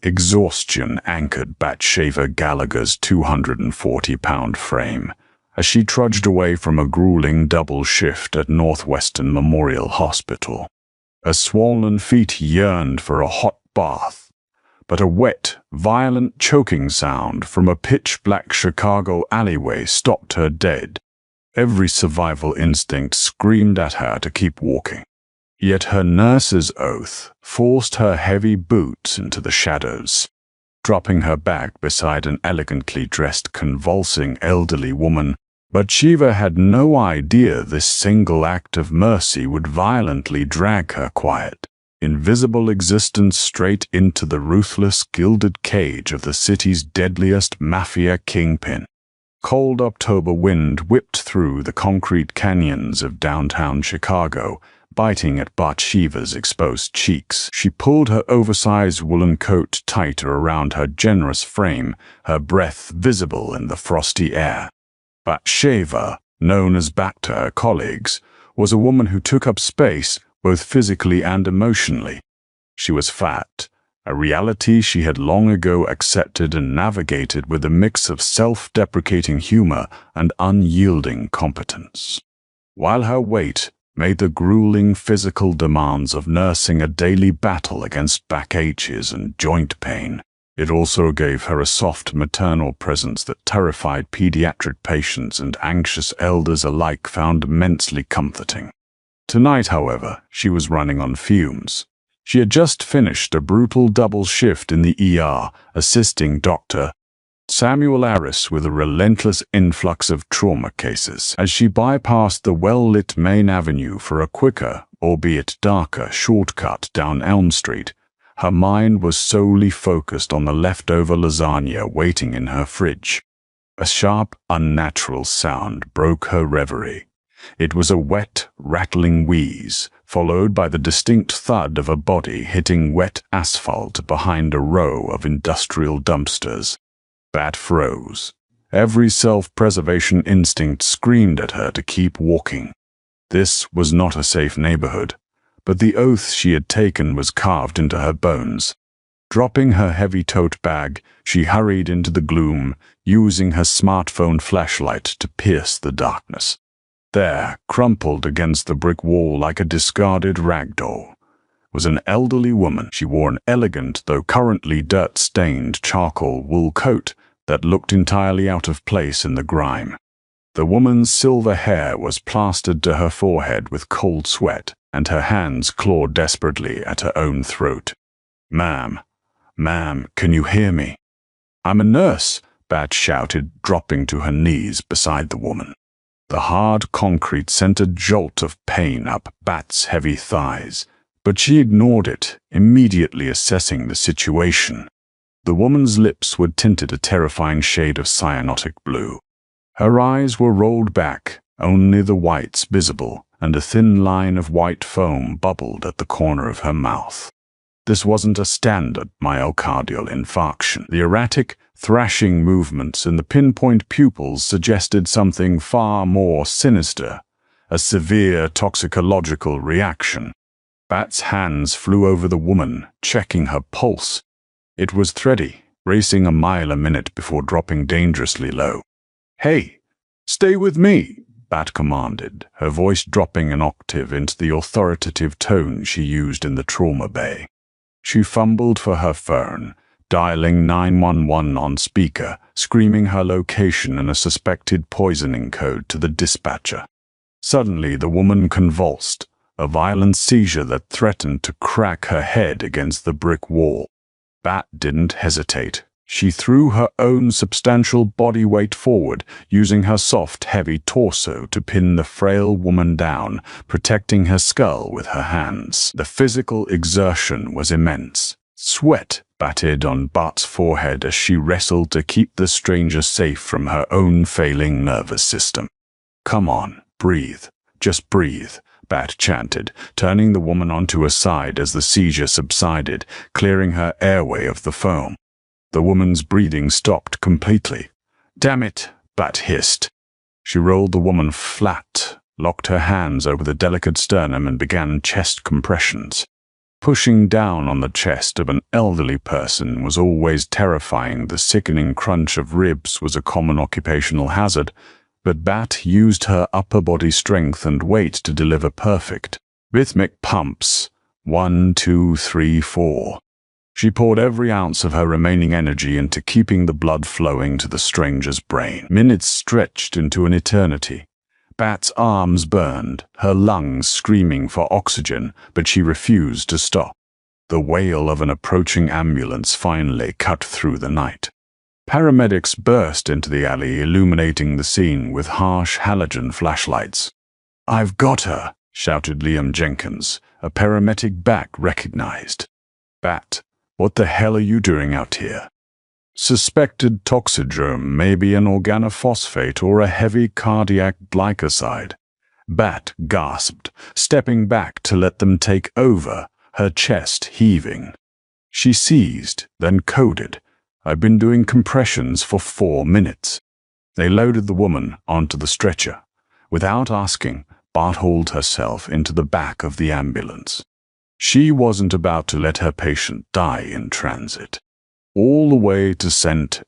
Exhaustion anchored Bathsheba Gallagher's 240-pound frame as she trudged away from a grueling double shift at Northwestern Memorial Hospital. Her swollen feet yearned for a hot bath, but a wet, violent choking sound from a pitch-black Chicago alleyway stopped her dead. Every survival instinct screamed at her to keep walking. Yet her nurse's oath forced her heavy boots into the shadows. Dropping her bag beside an elegantly dressed, convulsing elderly woman, Bathsheba had no idea this single act of mercy would violently drag her quiet, invisible existence straight into the ruthless, gilded cage of the city's deadliest mafia kingpin. Cold October wind whipped through the concrete canyons of downtown Chicago, biting at Bathsheba's exposed cheeks. She pulled her oversized woolen coat tighter around her generous frame, her breath visible in the frosty air. Bathsheba, known as Bat to her colleagues, was a woman who took up space both physically and emotionally. She was fat, a reality she had long ago accepted and navigated with a mix of self-deprecating humor and unyielding competence. While her weight made the grueling physical demands of nursing a daily battle against backaches and joint pain, it also gave her a soft maternal presence that terrified pediatric patients and anxious elders alike found immensely comforting. Tonight, however, she was running on fumes. She had just finished a brutal double shift in the ER, assisting Dr. Samuel Harris with a relentless influx of trauma cases. As she bypassed the well-lit main avenue for a quicker, albeit darker, shortcut down Elm Street, her mind was solely focused on the leftover lasagna waiting in her fridge. A sharp, unnatural sound broke her reverie. It was a wet, rattling wheeze, followed by the distinct thud of a body hitting wet asphalt behind a row of industrial dumpsters. Bat froze. Every self-preservation instinct screamed at her to keep walking. This was not a safe neighborhood, but the oath she had taken was carved into her bones. Dropping her heavy tote bag, she hurried into the gloom, using her smartphone flashlight to pierce the darkness. There, crumpled against the brick wall like a discarded rag doll, was an elderly woman. She wore an elegant, though currently dirt-stained, charcoal wool coat that looked entirely out of place in the grime. The woman's silver hair was plastered to her forehead with cold sweat, and her hands clawed desperately at her own throat. Ma'am, can you hear me?" "I'm a nurse," Bat shouted, dropping to her knees beside the woman. The hard concrete sent a jolt of pain up Bat's heavy thighs, but she ignored it, immediately assessing the situation. The woman's lips were tinted a terrifying shade of cyanotic blue. Her eyes were rolled back, only the whites visible, and a thin line of white foam bubbled at the corner of her mouth. This wasn't a standard myocardial infarction. The erratic, thrashing movements in the pinpoint pupils suggested something far more sinister, a severe toxicological reaction. Bat's hands flew over the woman, checking her pulse. It was thready, racing a mile a minute before dropping dangerously low. "Hey, stay with me," Bat commanded, her voice dropping an octave into the authoritative tone she used in the trauma bay. She fumbled for her phone, dialing 911 on speaker, screaming her location and a suspected poisoning code to the dispatcher. Suddenly, the woman convulsed, a violent seizure that threatened to crack her head against the brick wall. Bat didn't hesitate. She threw her own substantial body weight forward, using her soft, heavy torso to pin the frail woman down, protecting her skull with her hands. The physical exertion was immense. Sweat batted on Bat's forehead as she wrestled to keep the stranger safe from her own failing nervous system. "Come on, breathe. Just breathe," Bat chanted, turning the woman onto her side as the seizure subsided, clearing her airway of the foam. The woman's breathing stopped completely. "Damn it," Bat hissed. She rolled the woman flat, locked her hands over the delicate sternum and began chest compressions. Pushing down on the chest of an elderly person was always terrifying. The sickening crunch of ribs was a common occupational hazard, but Bat used her upper body strength and weight to deliver perfect, rhythmic pumps. 1, 2, 3, 4. She poured every ounce of her remaining energy into keeping the blood flowing to the stranger's brain. Minutes stretched into an eternity. Bat's arms burned, her lungs screaming for oxygen, but she refused to stop. The wail of an approaching ambulance finally cut through the night. Paramedics burst into the alley, illuminating the scene with harsh halogen flashlights. "I've got her," shouted Liam Jenkins, a paramedic Bat recognized. "Bat, what the hell are you doing out here?" "Suspected toxidrome, maybe an organophosphate or a heavy cardiac glycoside," Bat gasped, stepping back to let them take over, her chest heaving. She seized, then coded, "I've been doing compressions for 4 minutes." They loaded the woman onto the stretcher. Without asking, Bat hauled herself into the back of the ambulance. She wasn't about to let her patient die in transit. All the way to St.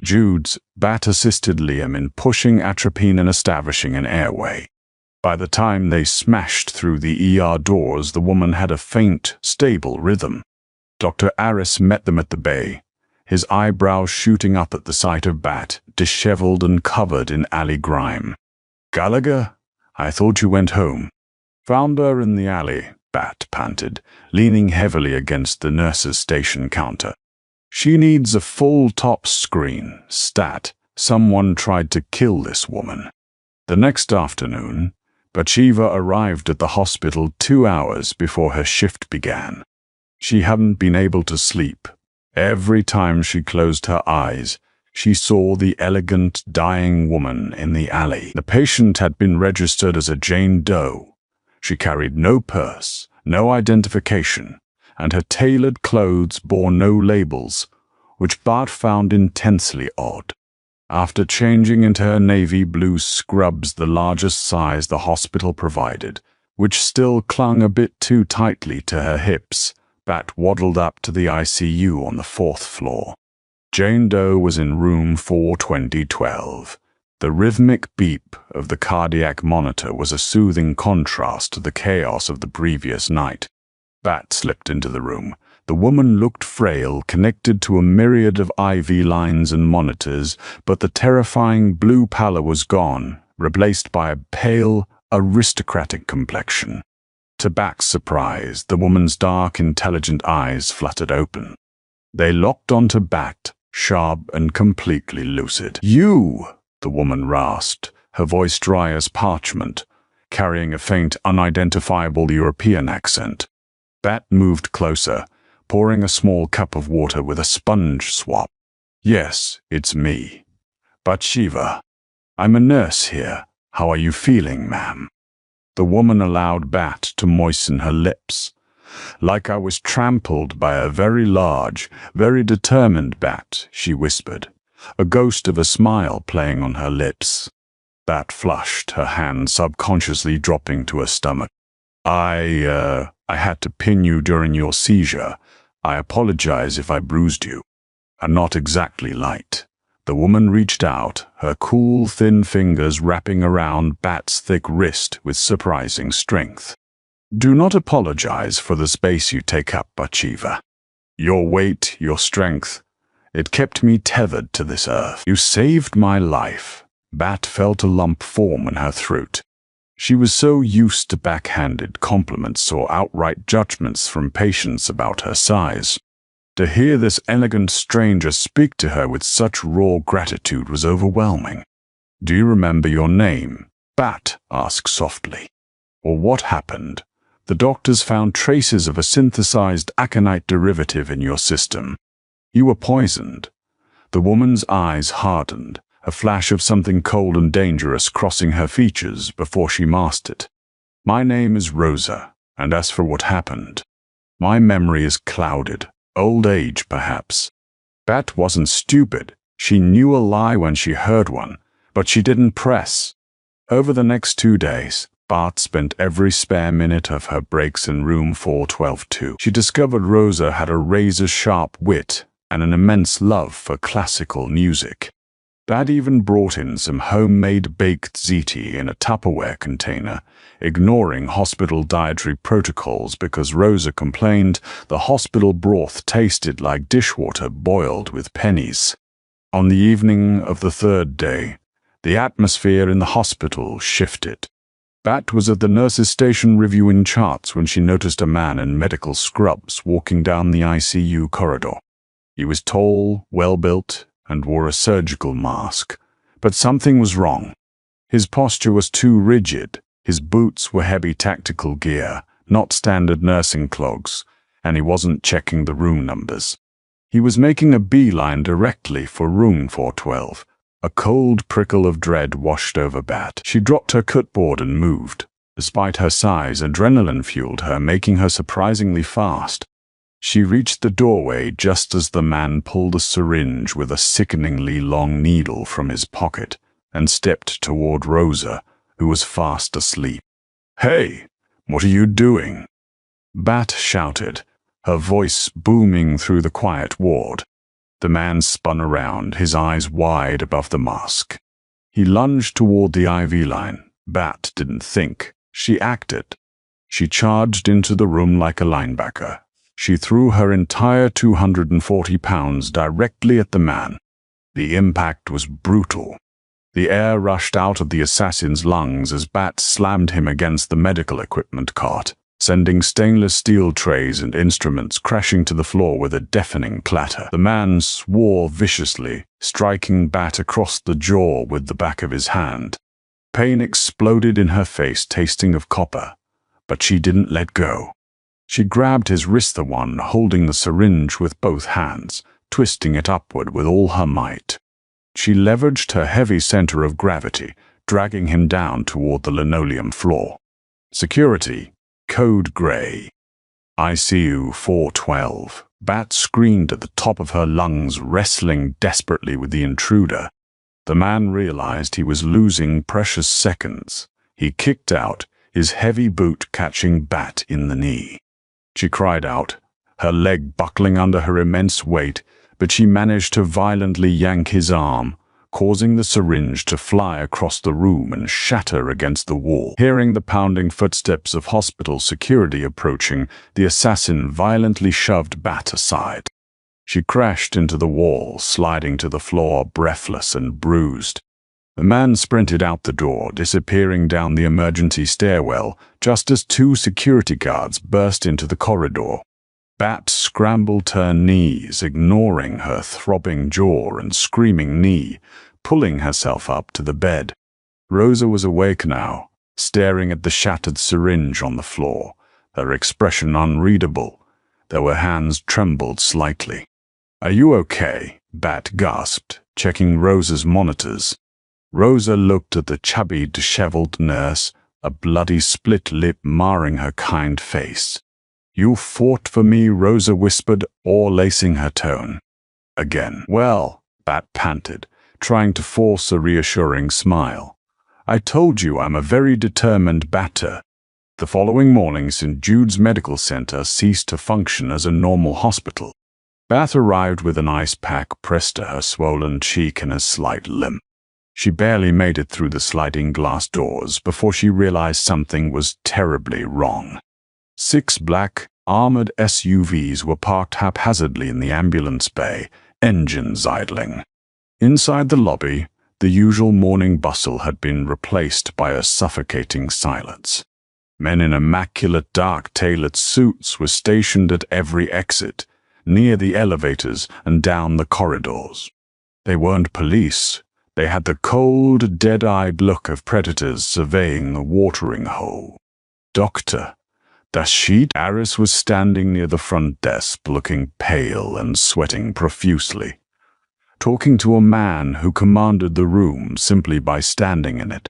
Jude's, Bat assisted Liam in pushing atropine and establishing an airway. By the time they smashed through the ER doors, the woman had a faint, stable rhythm. Dr. Aris met them at the bay, his eyebrows shooting up at the sight of Bat, disheveled and covered in alley grime. "Gallagher, I thought you went home." "Found her in the alley," Bat panted, leaning heavily against the nurse's station counter. "She needs a full top screen. Stat, someone tried to kill this woman." The next afternoon, Bathsheba arrived at the hospital 2 hours before her shift began. She hadn't been able to sleep. Every time she closed her eyes, she saw the elegant, dying woman in the alley. The patient had been registered as a Jane Doe. She carried no purse, no identification, and her tailored clothes bore no labels, which Bart found intensely odd. After changing into her navy blue scrubs, the largest size the hospital provided, which still clung a bit too tightly to her hips, Bat waddled up to the ICU on the 4th floor. Jane Doe was in room 42012. The rhythmic beep of the cardiac monitor was a soothing contrast to the chaos of the previous night. Bat slipped into the room. The woman looked frail, connected to a myriad of IV lines and monitors, but the terrifying blue pallor was gone, replaced by a pale, aristocratic complexion. To Bat's surprise, the woman's dark, intelligent eyes fluttered open. They locked onto Bat, sharp and completely lucid. "You!" the woman rasped, her voice dry as parchment, carrying a faint, unidentifiable European accent. Bat moved closer, pouring a small cup of water with a sponge swab. "Yes, it's me. Bathsheba. I'm a nurse here. How are you feeling, ma'am?" The woman allowed Bat to moisten her lips. "Like I was trampled by a very large, very determined bat," she whispered, a ghost of a smile playing on her lips. Bat flushed, her hand subconsciously dropping to her stomach. I had to pin you during your seizure. I apologize if I bruised you." "And not exactly light." The woman reached out, her cool, thin fingers wrapping around Bat's thick wrist with surprising strength. "Do not apologize for the space you take up, Bathsheba. Your weight, your strength, it kept me tethered to this earth. You saved my life." Bat felt a lump form in her throat. She was so used to backhanded compliments or outright judgments from patients about her size. To hear this elegant stranger speak to her with such raw gratitude was overwhelming. "Do you remember your name?" Bat asked softly. "Or what happened? The doctors found traces of a synthesized aconite derivative in your system. You were poisoned." The woman's eyes hardened, a flash of something cold and dangerous crossing her features before she masked it. "My name is Rosa, and as for what happened, my memory is clouded. Old age, perhaps." Bat wasn't stupid. She knew a lie when she heard one, but she didn't press. Over the next 2 days, Bart spent every spare minute of her breaks in room 412 too. She discovered Rosa had a razor-sharp wit and an immense love for classical music. Bat even brought in some homemade baked ziti in a Tupperware container, ignoring hospital dietary protocols because Rosa complained the hospital broth tasted like dishwater boiled with pennies. On the evening of the third day, the atmosphere in the hospital shifted. Bat was at the nurse's station reviewing charts when she noticed a man in medical scrubs walking down the ICU corridor. He was tall, well-built, and wore a surgical mask. But something was wrong. His posture was too rigid, his boots were heavy tactical gear, not standard nursing clogs, and he wasn't checking the room numbers. He was making a beeline directly for room 412. A cold prickle of dread washed over Bat. She dropped her cutboard and moved. Despite her size, adrenaline fueled her, making her surprisingly fast. She reached the doorway just as the man pulled a syringe with a sickeningly long needle from his pocket and stepped toward Rosa, who was fast asleep. "Hey, what are you doing?" Bat shouted, her voice booming through the quiet ward. The man spun around, his eyes wide above the mask. He lunged toward the IV line. Bat didn't think. She acted. She charged into the room like a linebacker. She threw her entire 240 pounds directly at the man. The impact was brutal. The air rushed out of the assassin's lungs as Bat slammed him against the medical equipment cart, sending stainless steel trays and instruments crashing to the floor with a deafening clatter. The man swore viciously, striking Bat across the jaw with the back of his hand. Pain exploded in her face, tasting of copper, but she didn't let go. She grabbed his wrist, the one holding the syringe with both hands, twisting it upward with all her might. She leveraged her heavy center of gravity, dragging him down toward the linoleum floor. Security, code gray. ICU 412. Bat screamed at the top of her lungs, wrestling desperately with the intruder. The man realized he was losing precious seconds. He kicked out, his heavy boot catching Bat in the knee. She cried out, her leg buckling under her immense weight, but she managed to violently yank his arm, causing the syringe to fly across the room and shatter against the wall. Hearing the pounding footsteps of hospital security approaching, the assassin violently shoved Bat aside. She crashed into the wall, sliding to the floor, breathless and bruised. The man sprinted out the door, disappearing down the emergency stairwell, just as two security guards burst into the corridor. Bat scrambled to her knees, ignoring her throbbing jaw and screaming knee, pulling herself up to the bed. Rosa was awake now, staring at the shattered syringe on the floor, her expression unreadable, though her hands trembled slightly. "Are you okay?" Bat gasped, checking Rosa's monitors. Rosa looked at the chubby, disheveled nurse, a bloody split lip marring her kind face. "You fought for me," Rosa whispered, o'erlacing her tone. Again. "Well," Bat panted, trying to force a reassuring smile. "I told you I'm a very determined batter." The following morning, St. Jude's Medical Center ceased to function as a normal hospital. Bat arrived with an ice pack pressed to her swollen cheek and a slight limp. She barely made it through the sliding glass doors before she realized something was terribly wrong. 6 black, armored SUVs were parked haphazardly in the ambulance bay, engines idling. Inside the lobby, the usual morning bustle had been replaced by a suffocating silence. Men in immaculate dark tailored suits were stationed at every exit, near the elevators and down the corridors. They weren't police. They had the cold, dead-eyed look of predators surveying a watering hole. "Doctor, Dashit?" Aris was standing near the front desk, looking pale and sweating profusely, talking to a man who commanded the room simply by standing in it.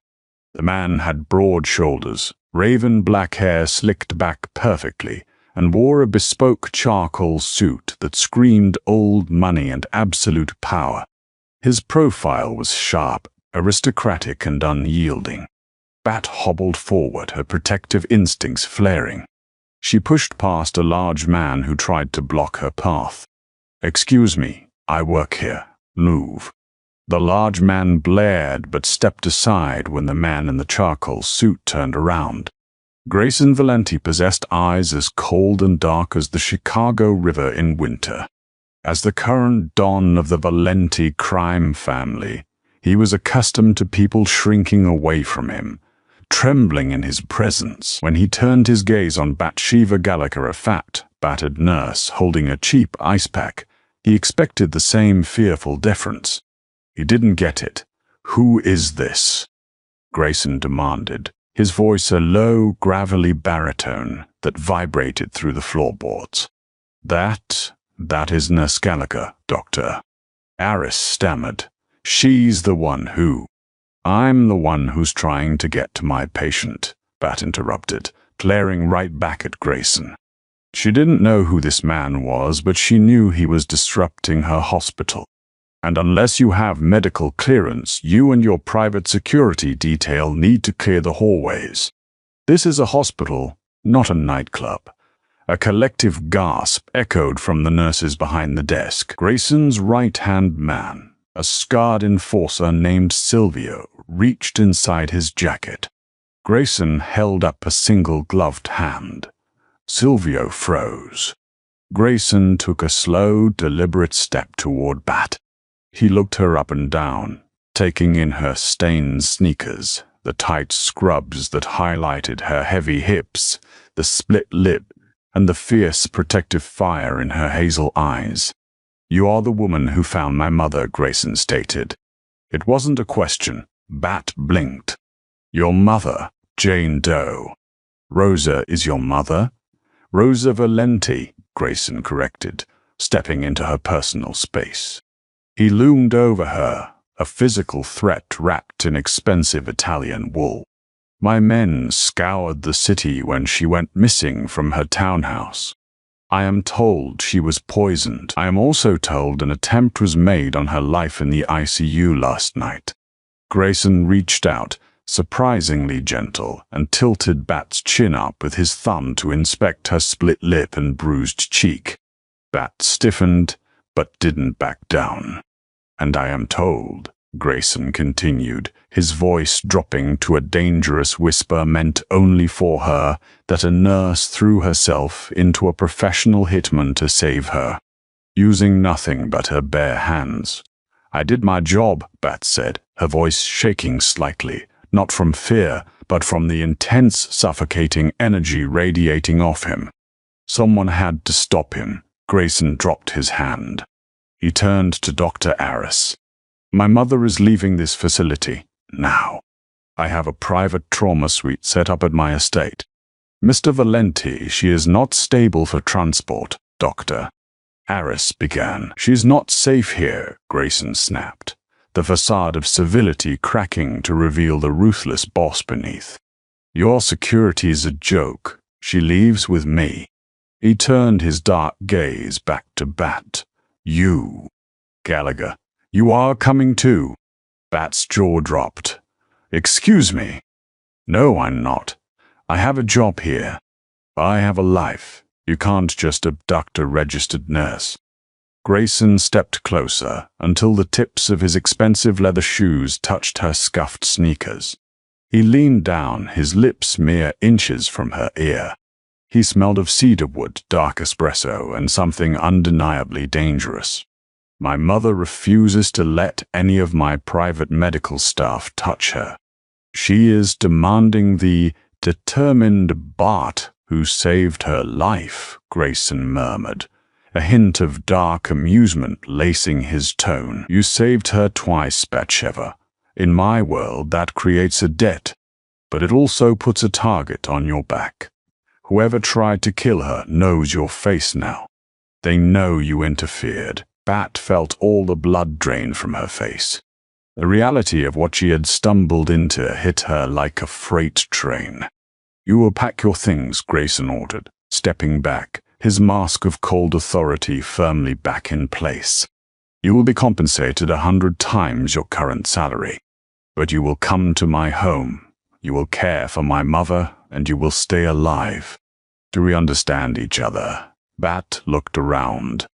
The man had broad shoulders, raven black hair slicked back perfectly, and wore a bespoke charcoal suit that screamed old money and absolute power. His profile was sharp, aristocratic, and unyielding. Bat hobbled forward, her protective instincts flaring. She pushed past a large man who tried to block her path. "Excuse me, I work here. Move." The large man blared but stepped aside when the man in the charcoal suit turned around. Grayson Valenti possessed eyes as cold and dark as the Chicago River in winter. As the current don of the Valenti crime family, he was accustomed to people shrinking away from him, trembling in his presence. When he turned his gaze on Bathsheba Gallagher, a fat, battered nurse holding a cheap ice pack, he expected the same fearful deference. He didn't get it. "Who is this?" Grayson demanded, his voice a low, gravelly baritone that vibrated through the floorboards. That is Nurse Gallagher, Doctor." Aris stammered. "She's the one who—" "I'm the one who's trying to get to my patient," Bat interrupted, glaring right back at Grayson. She didn't know who this man was, but she knew he was disrupting her hospital. "And unless you have medical clearance, you and your private security detail need to clear the hallways. This is a hospital, not a nightclub." A collective gasp echoed from the nurses behind the desk. Grayson's right-hand man, a scarred enforcer named Silvio, reached inside his jacket. Grayson held up a single gloved hand. Silvio froze. Grayson took a slow, deliberate step toward Bat. He looked her up and down, taking in her stained sneakers, the tight scrubs that highlighted her heavy hips, the split lip, and the fierce protective fire in her hazel eyes. "You are the woman who found my mother," Grayson stated. It wasn't a question. Bat blinked. "Your mother, Jane Doe." "Rosa is your mother?" "Rosa Valenti," Grayson corrected, stepping into her personal space. He loomed over her, a physical threat wrapped in expensive Italian wool. "My men scoured the city when she went missing from her townhouse. I am told she was poisoned. I am also told an attempt was made on her life in the ICU last night." Grayson reached out, surprisingly gentle, and tilted Bat's chin up with his thumb to inspect her split lip and bruised cheek. Bat stiffened, but didn't back down. "And I am told," Grayson continued, his voice dropping to a dangerous whisper meant only for her, that a nurse threw herself into a professional hitman to save her, using nothing but her bare hands. "I did my job," Bat said, her voice shaking slightly, not from fear, but from the intense, suffocating energy radiating off him. "Someone had to stop him." Grayson dropped his hand. He turned to Dr. Aris. "My mother is leaving this facility now. I have a private trauma suite set up at my estate. Mr. Valenti, she is not stable for transport, Doctor." Aris began. "She's not safe here," Grayson snapped, the facade of civility cracking to reveal the ruthless boss beneath. "Your security's a joke. She leaves with me." He turned his dark gaze back to Bat. "You, Gallagher, you are coming too." Bat's jaw dropped. "Excuse me." "No, I'm not. I have a job here. I have a life. You can't just abduct a registered nurse." Grayson stepped closer until the tips of his expensive leather shoes touched her scuffed sneakers. He leaned down, his lips mere inches from her ear. He smelled of cedarwood, dark espresso, and something undeniably dangerous. "My mother refuses to let any of my private medical staff touch her. She is demanding the determined Bart who saved her life," Grayson murmured, a hint of dark amusement lacing his tone. "You saved her twice, Bathsheba. In my world, that creates a debt, but it also puts a target on your back. Whoever tried to kill her knows your face now. They know you interfered." Bat felt all the blood drain from her face. The reality of what she had stumbled into hit her like a freight train. "You will pack your things," Grayson ordered, stepping back, his mask of cold authority firmly back in place. "You will be compensated 100 times your current salary, but you will come to my home, You will care for my mother, and you will stay alive. Do we understand each other?" Bat looked around.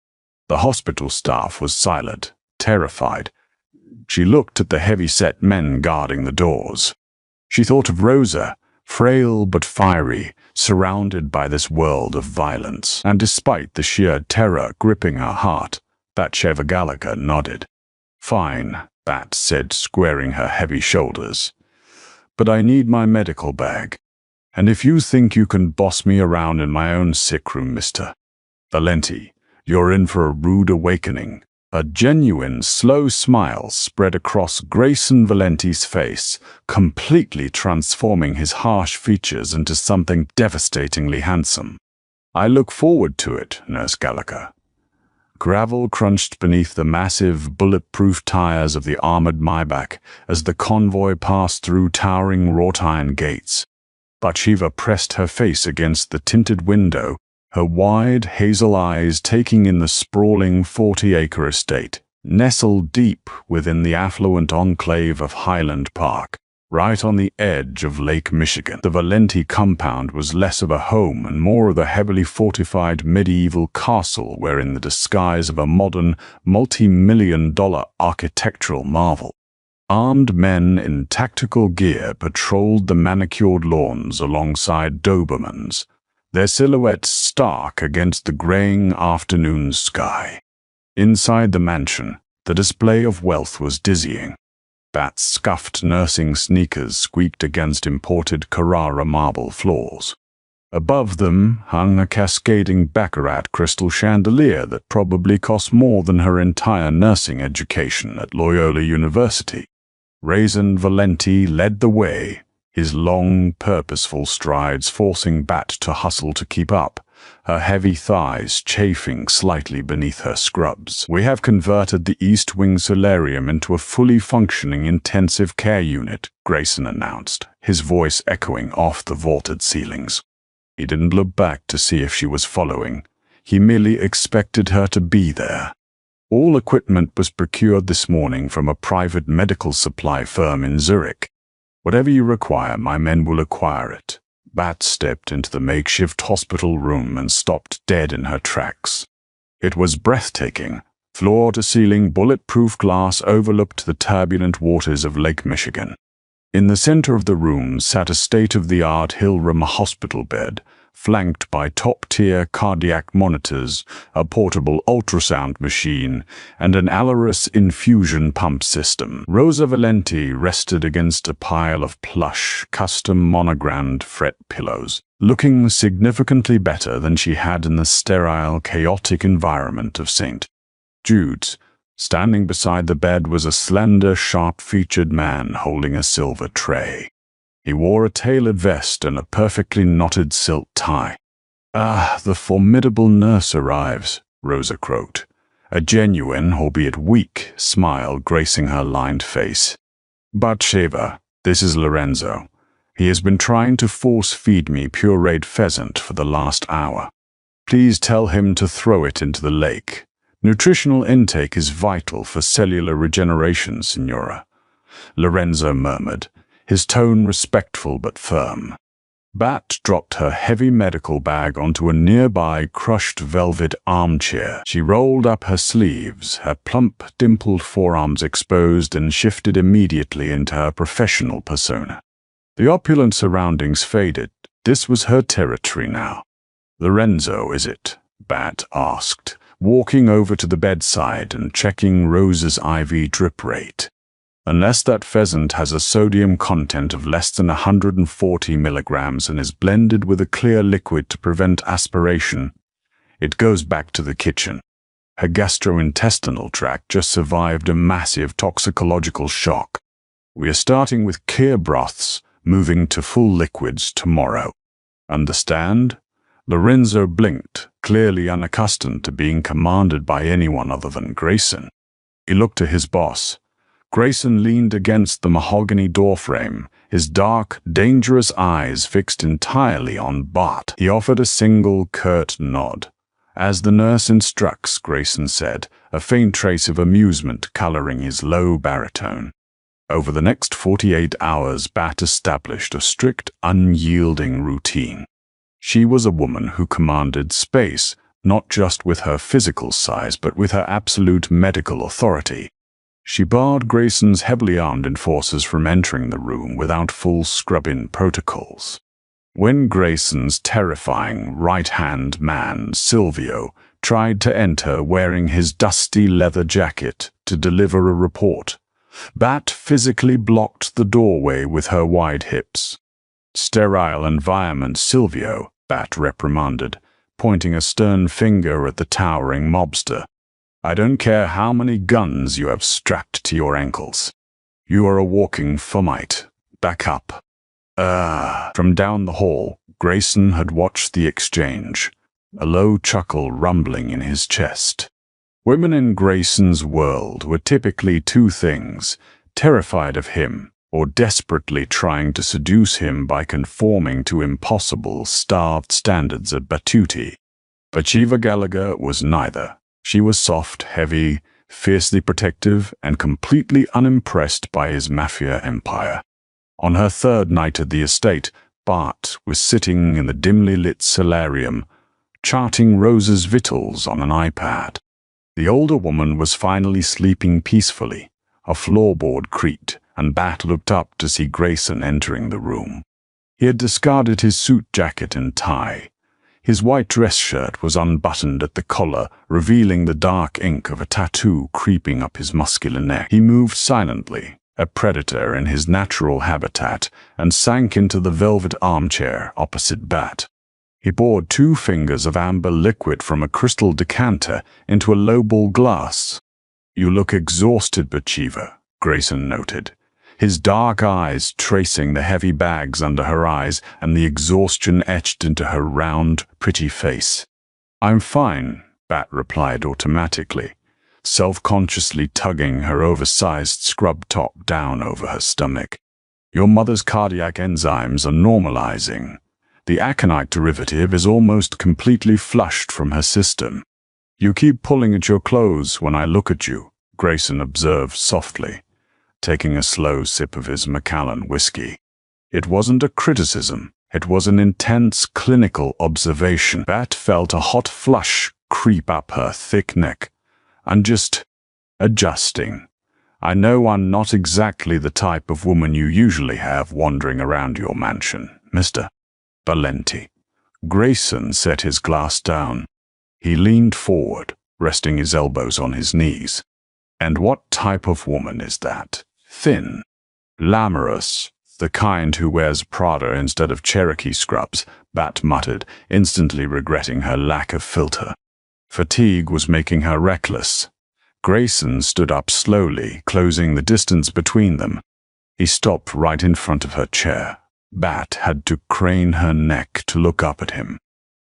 The hospital staff was silent, terrified. She looked at the heavy-set men guarding the doors. She thought of Rosa, frail but fiery, surrounded by this world of violence. And despite the sheer terror gripping her heart, Bathsheba Gallagher nodded. "Fine," Bat said, squaring her heavy shoulders. "But I need my medical bag. And if you think you can boss me around in my own sick room, Mr. Valenti, you're in for a rude awakening." A genuine, slow smile spread across Grayson Valenti's face, completely transforming his harsh features into something devastatingly handsome. "I look forward to it, Nurse Gallagher." Gravel crunched beneath the massive, bulletproof tires of the armored Maybach as the convoy passed through towering wrought-iron gates. Bathsheba pressed her face against the tinted window, her wide hazel eyes taking in the sprawling 40-acre estate, nestled deep within the affluent enclave of Highland Park, right on the edge of Lake Michigan. The Valenti compound was less of a home and more of a heavily fortified medieval castle wearing the disguise of a modern, multi-million-dollar architectural marvel. Armed men in tactical gear patrolled the manicured lawns alongside Dobermans, their silhouettes stark against the graying afternoon sky. Inside the mansion, the display of wealth was dizzying. Bat's scuffed nursing sneakers squeaked against imported Carrara marble floors. Above them hung a cascading baccarat crystal chandelier that probably cost more than her entire nursing education at Loyola University. Raisin Valenti led the way, his long, purposeful strides forcing Bat to hustle to keep up, her heavy thighs chafing slightly beneath her scrubs. "We have converted the East Wing Solarium into a fully functioning intensive care unit," Grayson announced, his voice echoing off the vaulted ceilings. He didn't look back to see if she was following. He merely expected her to be there. All equipment was procured this morning from a private medical supply firm in Zurich. "Whatever you require, my men will acquire it." Bat stepped into the makeshift hospital room and stopped dead in her tracks. It was breathtaking. Floor-to-ceiling bulletproof glass overlooked the turbulent waters of Lake Michigan. In the center of the room sat a state-of-the-art Hillrom hospital bed, flanked by top-tier cardiac monitors, a portable ultrasound machine, and an Alarus infusion pump system. Rosa Valenti rested against a pile of plush, custom monogrammed fret pillows, looking significantly better than she had in the sterile, chaotic environment of St. Jude's. Standing beside the bed was a slender, sharp-featured man holding a silver tray. He wore a tailored vest and a perfectly knotted silk tie. "Ah, the formidable nurse arrives," Rosa croaked, a genuine, albeit weak, smile gracing her lined face. "Bathsheba, this is Lorenzo. He has been trying to force-feed me pureed pheasant for the last hour. Please tell him to throw it into the lake. Nutritional intake is vital for cellular regeneration, Signora," Lorenzo murmured, his tone respectful but firm. Bat dropped her heavy medical bag onto a nearby crushed velvet armchair. She rolled up her sleeves, her plump, dimpled forearms exposed, and shifted immediately into her professional persona. The opulent surroundings faded. This was her territory now. "Lorenzo, is it?" Bat asked, walking over to the bedside and checking Rosa's IV drip rate. "Unless that pheasant has a sodium content of less than 140 milligrams and is blended with a clear liquid to prevent aspiration, it goes back to the kitchen. Her gastrointestinal tract just survived a massive toxicological shock. We are starting with clear broths, moving to full liquids tomorrow. Understand?" Lorenzo blinked, clearly unaccustomed to being commanded by anyone other than Grayson. He looked to his boss. Grayson leaned against the mahogany doorframe, his dark, dangerous eyes fixed entirely on Bat. He offered a single, curt nod. "As the nurse instructs," Grayson said, a faint trace of amusement coloring his low baritone. Over the next 48 hours, Bat established a strict, unyielding routine. She was a woman who commanded space, not just with her physical size, but with her absolute medical authority. She barred Grayson's heavily armed enforcers from entering the room without full scrub-in protocols. When Grayson's terrifying right-hand man, Silvio, tried to enter wearing his dusty leather jacket to deliver a report, Bat physically blocked the doorway with her wide hips. "Sterile environment, Silvio," Bat reprimanded, pointing a stern finger at the towering mobster. "I don't care how many guns you have strapped to your ankles. You are a walking Fomite. Back up." From down the hall, Grayson had watched the exchange, a low chuckle rumbling in his chest. Women in Grayson's world were typically two things: terrified of him, or desperately trying to seduce him by conforming to impossible, starved standards of Batuti. But Shiva Gallagher was neither. She was soft, heavy, fiercely protective, and completely unimpressed by his Mafia empire. On her third night at the estate, Bart was sitting in the dimly lit solarium, charting Rosa's vitals on an iPad. The older woman was finally sleeping peacefully. A floorboard creaked, and Bat looked up to see Grayson entering the room. He had discarded his suit jacket and tie. His white dress shirt was unbuttoned at the collar, revealing the dark ink of a tattoo creeping up his muscular neck. He moved silently, a predator in his natural habitat, and sank into the velvet armchair opposite Bat. He poured 2 fingers of amber liquid from a crystal decanter into a lowball glass. "You look exhausted, Bathsheba," Grayson noted, his dark eyes tracing the heavy bags under her eyes and the exhaustion etched into her round, pretty face. "I'm fine," Bat replied automatically, self-consciously tugging her oversized scrub top down over her stomach. "Your mother's cardiac enzymes are normalizing. The aconite derivative is almost completely flushed from her system. You keep pulling at your clothes when I look at you," Grayson observed softly, taking a slow sip of his Macallan whiskey. It wasn't a criticism. It was an intense clinical observation. Bat felt a hot flush creep up her thick neck. "I'm just adjusting. I know I'm not exactly the type of woman you usually have wandering around your mansion, Mr. Valenti." Grayson set his glass down. He leaned forward, resting his elbows on his knees. "And what type of woman is that? Thin, glamorous, the kind who wears Prada instead of Cherokee scrubs," Bat muttered, instantly regretting her lack of filter. Fatigue was making her reckless. Grayson stood up slowly, closing the distance between them. He stopped right in front of her chair. Bat had to crane her neck to look up at him.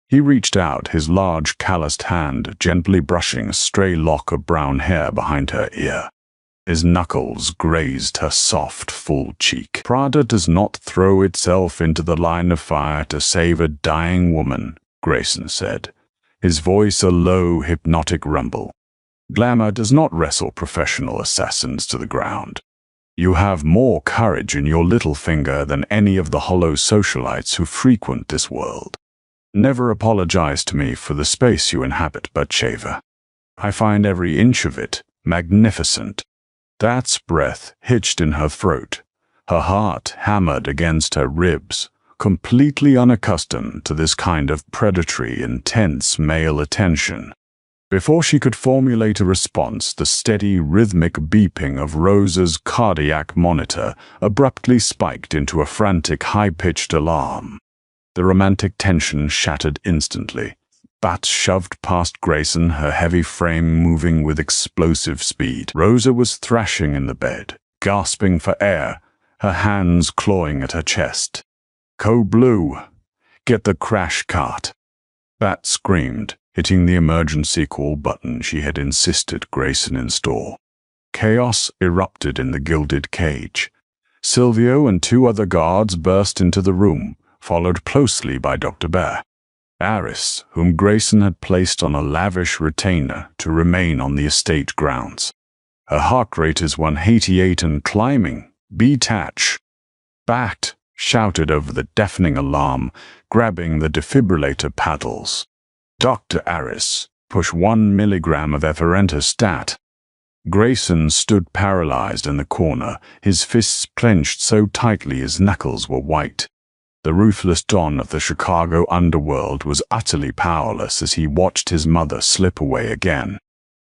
He reached out, his large, calloused hand gently brushing a stray lock of brown hair behind her ear. His knuckles grazed her soft, full cheek. "Prada does not throw itself into the line of fire to save a dying woman," Grayson said, his voice a low, hypnotic rumble. "Glamour does not wrestle professional assassins to the ground. You have more courage in your little finger than any of the hollow socialites who frequent this world. Never apologize to me for the space you inhabit, Bathsheba. I find every inch of it magnificent." Bat's breath hitched in her throat. Her heart hammered against her ribs, completely unaccustomed to this kind of predatory, intense male attention. Before she could formulate a response, the steady, rhythmic beeping of Rosa's cardiac monitor abruptly spiked into a frantic, high-pitched alarm. The romantic tension shattered instantly. Bat shoved past Grayson, her heavy frame moving with explosive speed. Rosa was thrashing in the bed, gasping for air, her hands clawing at her chest. "Code Blue, get the crash cart!" Bat screamed, hitting the emergency call button she had insisted Grayson install. Chaos erupted in the gilded cage. Silvio and 2 other guards burst into the room, followed closely by Dr. Bear. Aris, whom Grayson had placed on a lavish retainer to remain on the estate grounds. Her heart rate is 188 and climbing, Detach! Bat shouted over the deafening alarm, grabbing the defibrillator paddles. Dr. Aris, push 1 milligram of eferentastat. Grayson stood paralyzed in the corner, his fists clenched so tightly his knuckles were white. The ruthless don of the Chicago underworld was utterly powerless as he watched his mother slip away again.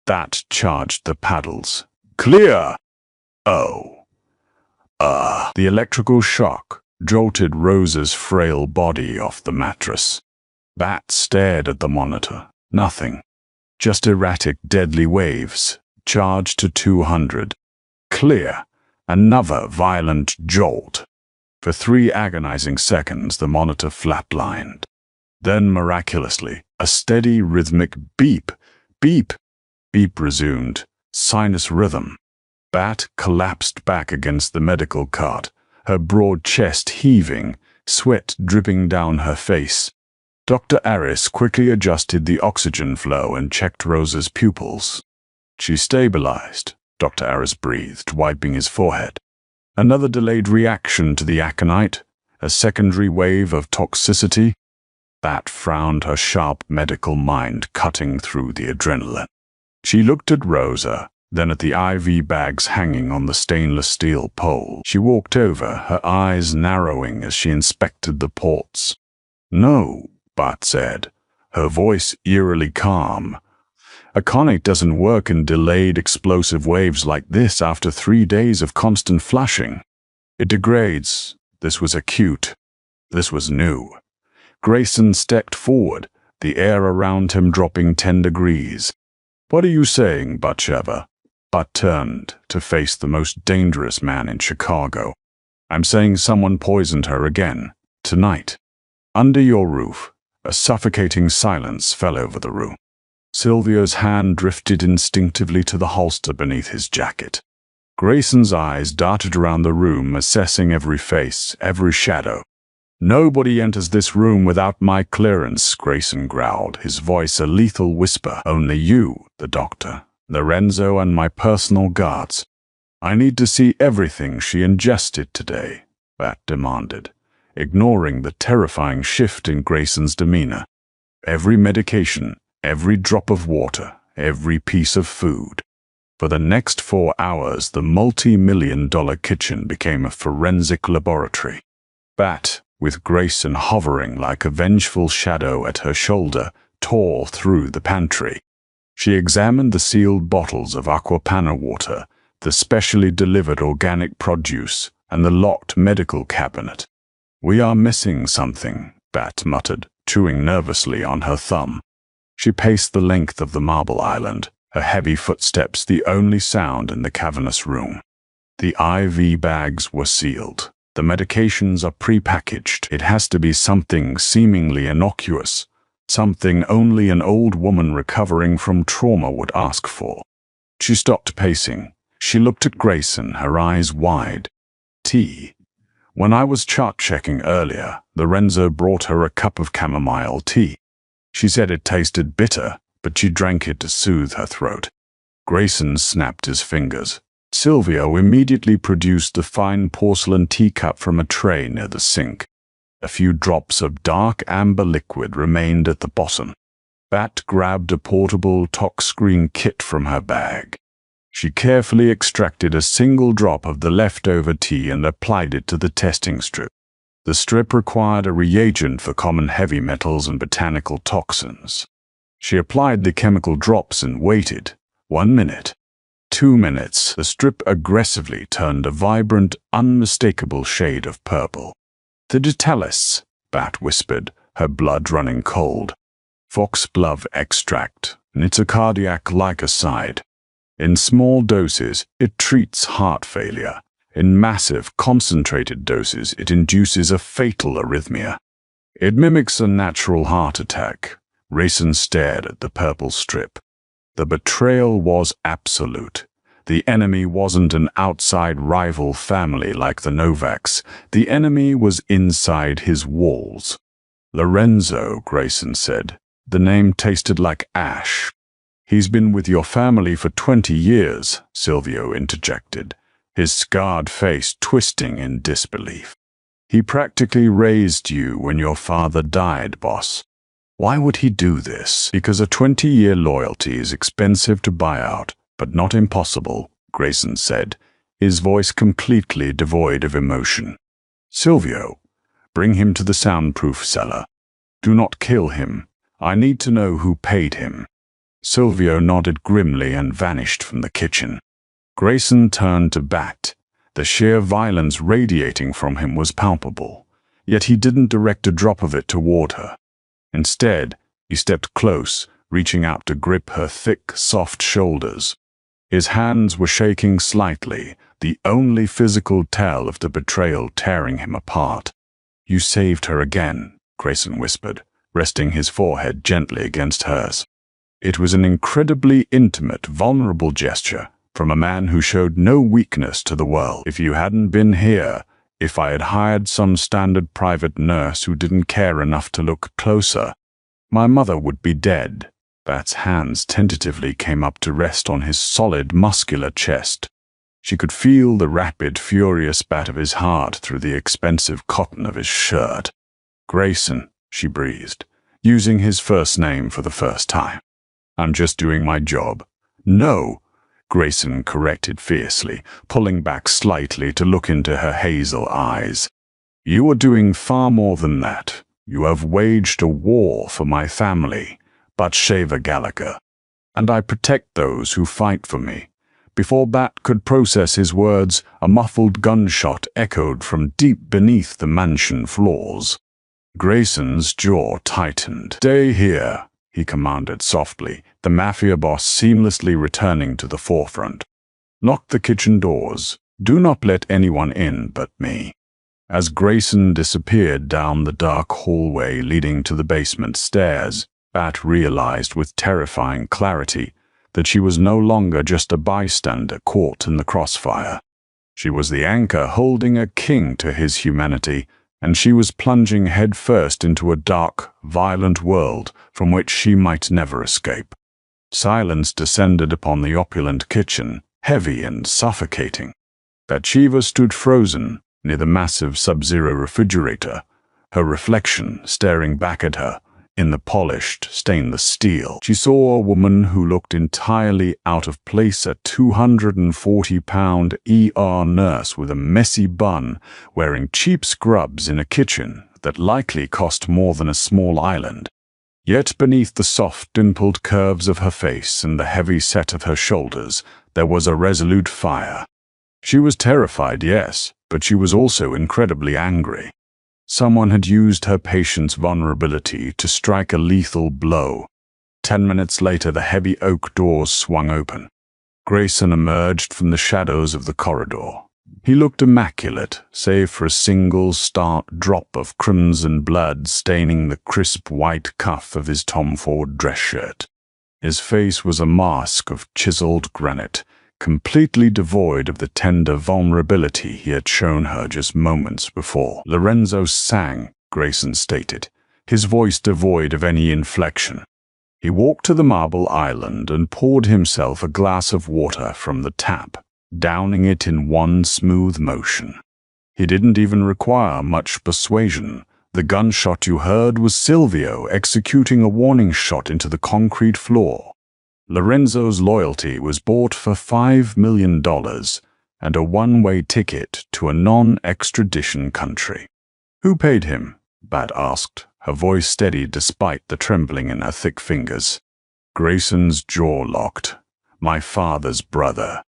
That charged the paddles. Clear! Oh. The electrical shock jolted Rosa's frail body off the mattress. Bat stared at the monitor. Nothing. Just erratic, deadly waves. Charged to 200. Clear. Another violent jolt. For 3 agonizing seconds, the monitor flatlined. Then, miraculously, a steady, rhythmic beep, beep, beep resumed. Sinus rhythm. Bat collapsed back against the medical cart, her broad chest heaving, sweat dripping down her face. Dr. Aris quickly adjusted the oxygen flow and checked Rosa's pupils. She stabilized, Dr. Aris breathed, wiping his forehead. Another delayed reaction to the aconite, a secondary wave of toxicity. Bat frowned, her sharp medical mind cutting through the adrenaline. She looked at Rosa, then at the IV bags hanging on the stainless steel pole. She walked over, her eyes narrowing as she inspected the ports. No, Bat said, her voice eerily calm. Aconite doesn't work in delayed explosive waves like this after 3 days of constant flushing. It degrades. This was acute. This was new. Grayson stepped forward, the air around him dropping 10 degrees. What are you saying, Batsheva? Bat turned to face the most dangerous man in Chicago. I'm saying someone poisoned her again, tonight. Under your roof, a suffocating silence fell over the room. Silvio's hand drifted instinctively to the holster beneath his jacket. Grayson's eyes darted around the room, assessing every face, every shadow. Nobody enters this room without my clearance, Grayson growled, his voice a lethal whisper. Only you, the doctor, Lorenzo, and my personal guards. I need to see everything she ingested today, Bat demanded, ignoring the terrifying shift in Grayson's demeanor. Every medication, every drop of water, every piece of food. For the next 4 hours, the multi-million-dollar kitchen became a forensic laboratory. Bat, with Grayson hovering like a vengeful shadow at her shoulder, tore through the pantry. She examined the sealed bottles of Aquapana water, the specially delivered organic produce, and the locked medical cabinet. We are missing something, Bat muttered, chewing nervously on her thumb. She paced the length of the marble island, her heavy footsteps the only sound in the cavernous room. The IV bags were sealed. The medications are prepackaged. It has to be something seemingly innocuous, something only an old woman recovering from trauma would ask for. She stopped pacing. She looked at Grayson, her eyes wide. Tea. When I was chart-checking earlier, Lorenzo brought her a cup of chamomile tea. She said it tasted bitter, but she drank it to soothe her throat. Grayson snapped his fingers. Silvio immediately produced the fine porcelain teacup from a tray near the sink. A few drops of dark amber liquid remained at the bottom. Bat grabbed a portable touchscreen kit from her bag. She carefully extracted a single drop of the leftover tea and applied it to the testing strip. The strip required a reagent for common heavy metals and botanical toxins. She applied the chemical drops and waited. 1 minute. 2 minutes. The strip aggressively turned a vibrant, unmistakable shade of purple. The Digitalis, Bat whispered, her blood running cold. Foxglove extract, and it's a cardiac glycoside. In small doses, it treats heart failure. In massive, concentrated doses, it induces a fatal arrhythmia. It mimics a natural heart attack. Grayson stared at the purple strip. The betrayal was absolute. The enemy wasn't an outside rival family like the Novaks. The enemy was inside his walls. Lorenzo, Grayson said. The name tasted like ash. He's been with your family for 20 years, Silvio interjected. his scarred face twisting in disbelief. "He practically raised you when your father died, boss. Why would he do this? Because a 20-year loyalty is expensive to buy out, but not impossible," Grayson said, his voice completely devoid of emotion. "Silvio, bring him to the soundproof cellar. Do not kill him. I need to know who paid him." Silvio nodded grimly and vanished from the kitchen. Grayson turned to Bat. The sheer violence radiating from him was palpable, yet he didn't direct a drop of it toward her. Instead, he stepped close, reaching out to grip her thick, soft shoulders. His hands were shaking slightly, the only physical tell of the betrayal tearing him apart. "You saved her again," Grayson whispered, resting his forehead gently against hers. It was an incredibly intimate, vulnerable gesture from a man who showed no weakness to the world. "If you hadn't been here, if I had hired some standard private nurse who didn't care enough to look closer, my mother would be dead." Bat's hands tentatively came up to rest on his solid, muscular chest. She could feel the rapid, furious bat of his heart through the expensive cotton of his shirt. "Grayson," she breathed, using his first name for the first time. "I'm just doing my job." "No," Grayson corrected fiercely, pulling back slightly to look into her hazel eyes. "You are doing far more than that. You have waged a war for my family, Bathsheba Gallagher, and I protect those who fight for me." Before Bat could process his words, a muffled gunshot echoed from deep beneath the mansion floors. Grayson's jaw tightened. "Stay here," he commanded softly, the Mafia boss seamlessly returning to the forefront. "Lock the kitchen doors. Do not let anyone in but me." As Grayson disappeared down the dark hallway leading to the basement stairs, Bat realized with terrifying clarity that she was no longer just a bystander caught in the crossfire. She was the anchor holding a king to his humanity, and she was plunging headfirst into a dark, violent world from which she might never escape. Silence descended upon the opulent kitchen, heavy and suffocating. Bathsheba stood frozen near the massive sub-zero refrigerator, her reflection staring back at her in the polished stainless steel. She saw a woman who looked entirely out of place, a 240-pound ER nurse with a messy bun, wearing cheap scrubs in a kitchen that likely cost more than a small island. Yet beneath the soft, dimpled curves of her face and the heavy set of her shoulders, there was a resolute fire. She was terrified, yes, but she was also incredibly angry. Someone had used her patient's vulnerability to strike a lethal blow. 10 minutes later, the heavy oak doors swung open. Grayson emerged from the shadows of the corridor. He looked immaculate, save for a single stark drop of crimson blood staining the crisp white cuff of his Tom Ford dress shirt. His face was a mask of chiseled granite, completely devoid of the tender vulnerability he had shown her just moments before. "Lorenzo sang," Grayson stated, his voice devoid of any inflection. He walked to the marble island and poured himself a glass of water from the tap, downing it in one smooth motion. He didn't even require much persuasion. The gunshot you heard was Silvio executing a warning shot into the concrete floor. Lorenzo's loyalty was bought for $5 million and a one-way ticket to a non-extradition country. "Who paid him?" Bat asked, her voice steady despite the trembling in her thick fingers. Grayson's jaw locked. "My father's brother,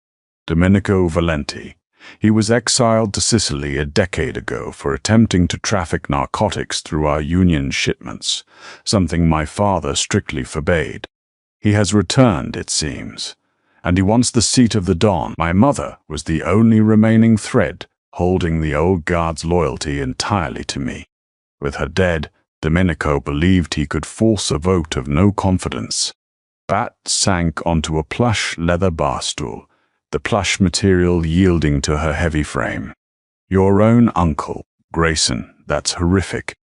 Domenico Valenti. He was exiled to Sicily a decade ago for attempting to traffic narcotics through our Union shipments, something my father strictly forbade. He has returned, it seems, and he wants the seat of the Don. My mother was the only remaining thread holding the old guard's loyalty entirely to me. With her dead, Domenico believed he could force a vote of no confidence." Bat sank onto a plush leather bar stool, the plush material yielding to her heavy frame. "Your own uncle, Grayson, that's horrific."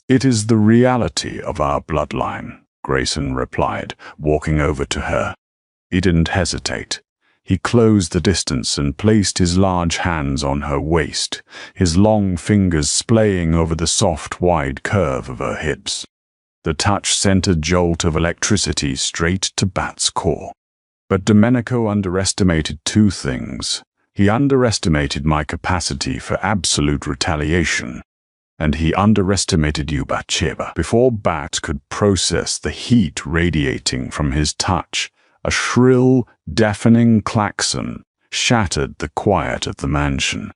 "It is the reality of our bloodline," Grayson replied, walking over to her. He didn't hesitate. He closed the distance and placed his large hands on her waist, his long fingers splaying over the soft, wide curve of her hips. The touch sent a jolt of electricity straight to Bat's core. But Domenico underestimated two things. He underestimated my capacity for absolute retaliation, and he underestimated you, Bathsheba. Before Bat could process the heat radiating from his touch, a shrill, deafening klaxon shattered the quiet of the mansion.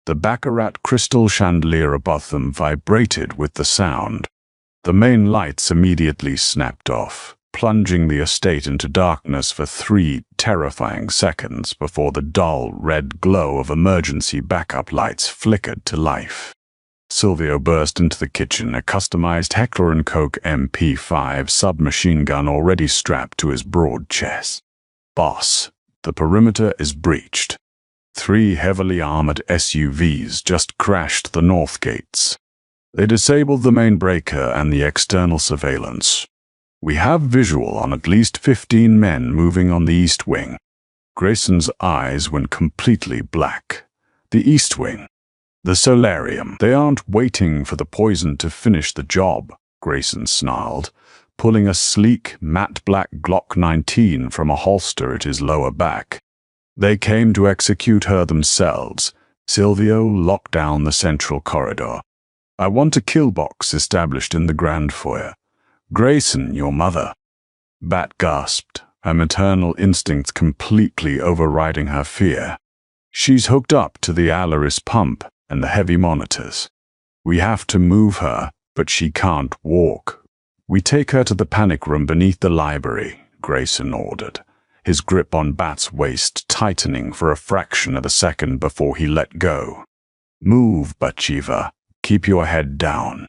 The baccarat crystal chandelier above them vibrated with the sound. The main lights immediately snapped off, plunging the estate into darkness for 3 terrifying seconds before the dull red glow of emergency backup lights flickered to life. Silvio burst into the kitchen, a customized Heckler & Koch MP5 submachine gun already strapped to his broad chest. "Boss, the perimeter is breached. 3 heavily armored SUVs just crashed the north gates. They disabled the main breaker and the external surveillance. We have visual on at least 15 men moving on the east wing." Grayson's eyes went completely black. The east wing. The solarium. "They aren't waiting for the poison to finish the job," Grayson snarled, pulling a sleek, matte black Glock 19 from a holster at his lower back. "They came to execute her themselves." Silvio locked down the central corridor. "I want a kill box established in the grand foyer. Grayson, your mother." Bat gasped, her maternal instincts completely overriding her fear. "She's hooked up to the Alaris pump and the heavy monitors. We have to move her, but she can't walk." "We take her to the panic room beneath the library," Grayson ordered, his grip on Bat's waist tightening for a fraction of a second before he let go. "Move, Bathsheba. Keep your head down."